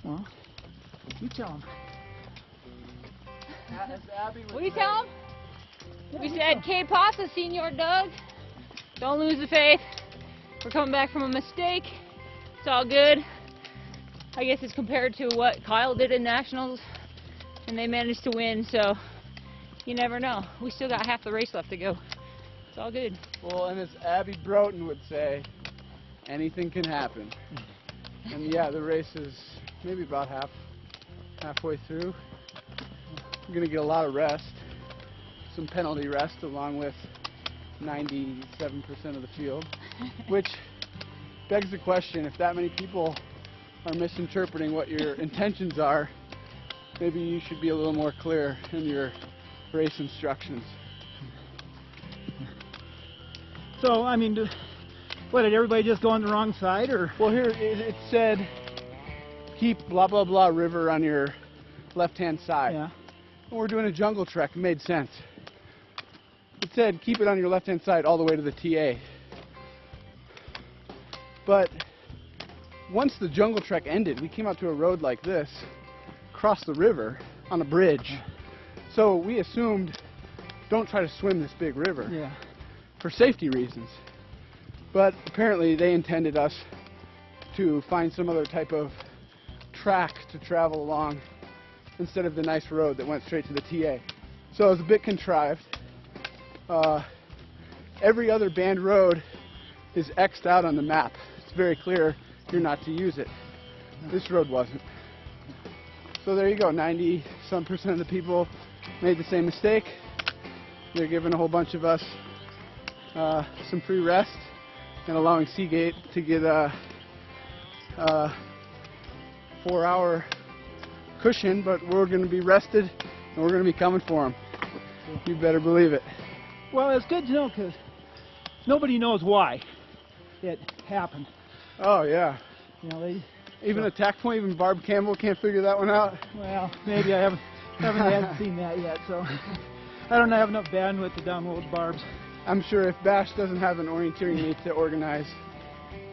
Well, you tell him. What do you tell him? We said, "Que pasa, Senor Doug? Don't lose the faith. We're coming back from a mistake. It's all good." I guess it's compared to what Kyle did in Nationals, and they managed to win, so you never know. We still got half the race left to go. It's all good. Well, and as Abby Broughton would say, anything can happen. And yeah, the race is maybe about halfway through. We're going to get a lot of rest, some penalty rest, along with 97% of the field, which begs the question, if that many people are misinterpreting what your intentions are, maybe you should be a little more clear in your race instructions. So, I mean, what, did everybody just go on the wrong side, or? Well, here it said, keep blah blah blah river on your left-hand side. Yeah. When we're doing a jungle trek, it made sense. It said, keep it on your left-hand side all the way to the TA. But once the jungle trek ended, we came out to a road like this, crossed the river on a bridge. So we assumed, don't try to swim this big river. Yeah. For safety reasons. But apparently they intended us to find some other type of track to travel along instead of the nice road that went straight to the TA. So it was a bit contrived. Every other banned road is X'd out on the map. It's very clear you're not to use it. This road wasn't. So there you go, 90-some% of the people made the same mistake. They're giving a whole bunch of us some free rest and allowing Seagate to get a 4-hour cushion, but we're going to be rested and we're going to be coming for them. You better believe it. Well, it's good to know, because nobody knows why it happened. Oh yeah. You know, even a tack point, even Barb Campbell can't figure that one out. Well, maybe I haven't seen that yet, so I don't have enough bandwidth to download Barb's. I'm sure if Bash doesn't have an orienteering meet to organize,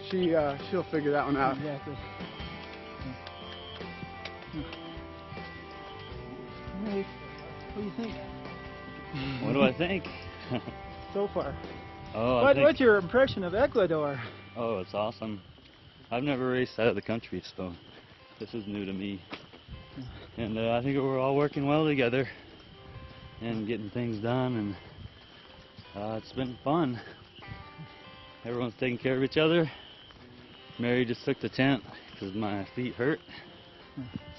she'll figure that one out. Exactly. Nate, what do you think? What do I think? So far. Oh, What's your impression of Ecuador? Oh, it's awesome. I've never raced out of the country, so this is new to me. And I think we're all working well together and getting things done, and it's been fun. Everyone's taking care of each other. Mary just took the tent because my feet hurt,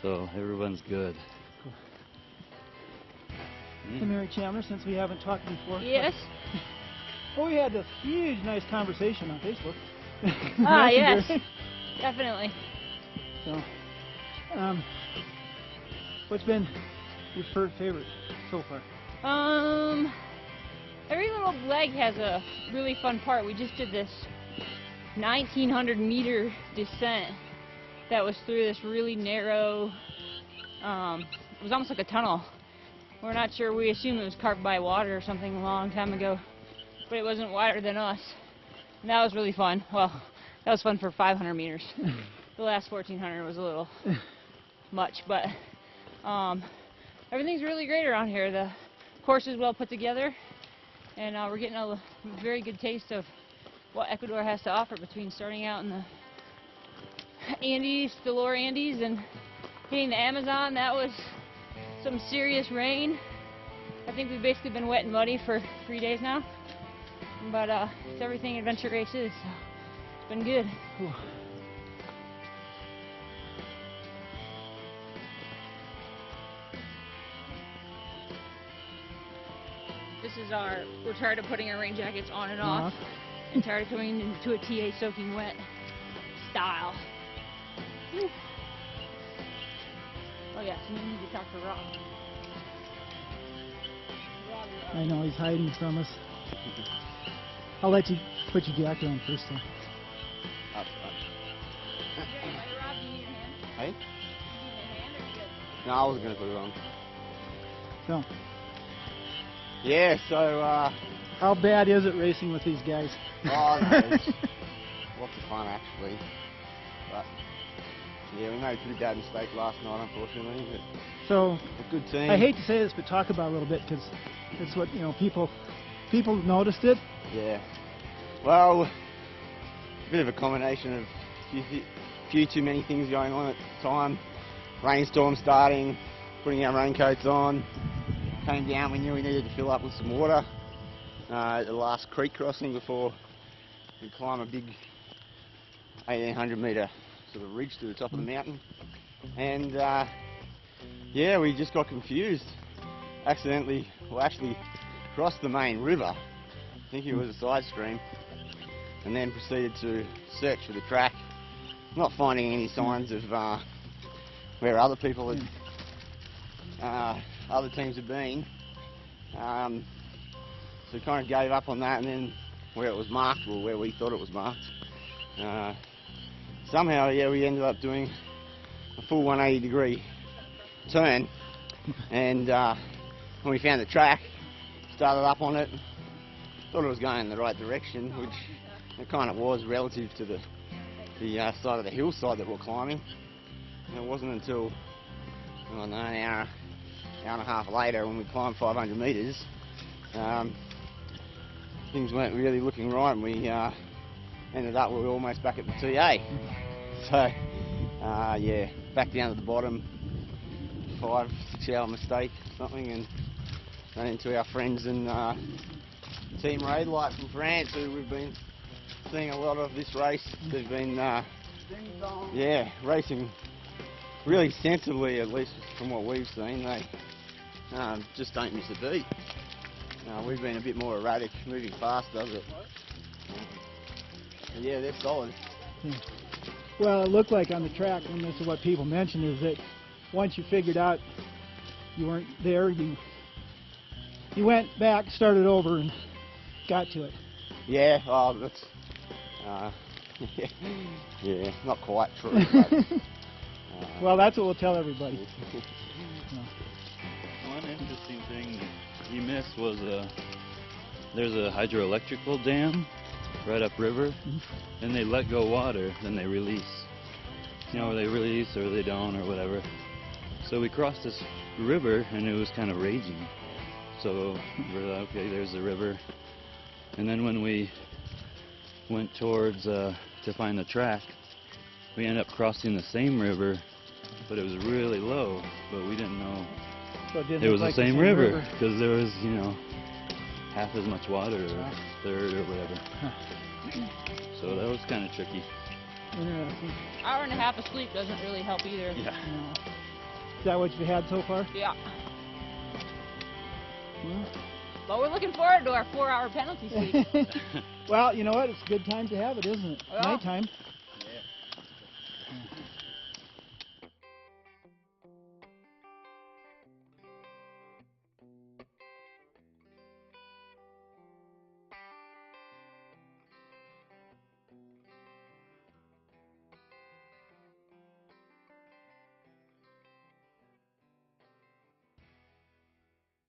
so everyone's good. Cool. Hey, Mary Chandler, since we haven't talked before. Yes. Well, we had this huge, nice conversation on Facebook. Ah, yes, definitely. So, what's been your favorite so far? Every little leg has a really fun part. We just did this 1,900-meter descent that was through this really narrow, it was almost like a tunnel. We're not sure, we assumed it was carved by water or something a long time ago, but it wasn't wider than us. And that was really fun. Well, that was fun for 500 meters. The last 1,400 was a little much, but everything's really great around here. The course is well put together, and we're getting a very good taste of what Ecuador has to offer between starting out in the Andes, the lower Andes, and hitting the Amazon. That was some serious rain. I think we've basically been wet and muddy for 3 days now. But it's everything adventure race is, so it's been good. Cool. This is we're tired of putting our rain jackets on and off, and tired of coming into a TA soaking wet style. Whew. Oh yeah, so you need to talk to Rob. I know, he's hiding from us. I'll let you put your jacket on first, though. That's fine. Hey? No, I was going to put it on. So. Yeah, so, how bad is it racing with these guys? Oh, no, it's lots of fun, actually. But, Yeah, we made a pretty bad mistake last night, unfortunately. But So a good team. I hate to say this, but talk about it a little bit because it's what people noticed it. Yeah. Well, a bit of a combination of few too many things going on at the time. Rainstorm starting, putting our raincoats on. Came down, we knew we needed to fill up with some water at the last creek crossing before we climb a big 1,800 metre sort of ridge to the top of the mountain. And yeah, we just got confused. Accidentally, well, actually crossed the main river, thinking it was a side stream, and then proceeded to search for the track, not finding any signs of where other people had, other teams had been. So kind of gave up on that, and then where it was marked, or where we thought it was marked, somehow, yeah, we ended up doing a full 180-degree turn, and when we found the track, started up on it, thought it was going in the right direction, which it kind of was relative to the side of the hillside that we're climbing. And it wasn't until, I don't know, an hour and a half later when we climbed 500 metres, things weren't really looking right, and we ended up, we were almost back at the TA. So, yeah, back down to the bottom, 5-6 hour mistake or something, and ran into our friends and Team Raidlight from France, who we've been seeing a lot of this race. They've been, yeah, racing really sensibly, at least from what we've seen. They just don't miss a beat. We've been a bit more erratic, moving faster, but yeah, they're solid. Well, it looked like on the track, and this is what people mentioned, is that once you figured out you weren't there, you went back, started over, and got to it. Yeah, oh, that's yeah, not quite true. But, well, that's what we'll tell everybody. One interesting thing you missed was there's a hydroelectrical dam right upriver, and they let go water, then they release. You know, they release or they don't or whatever. So we crossed this river, and it was kind of raging. So we're like, okay, there's the river. And then when we went towards to find the track, we ended up crossing the same river, but it was really low, but we didn't know So it was like the same river because there was, you know, half as much water, or a third or whatever. So that was kind of tricky. Interesting. Hour and a half of sleep doesn't really help either. Yeah. No. Is that what you've had so far? Yeah. Well, But we're looking forward to our 4-hour penalty sleep. well, you know what? It's a good time to have it, isn't it? Yeah. Nighttime.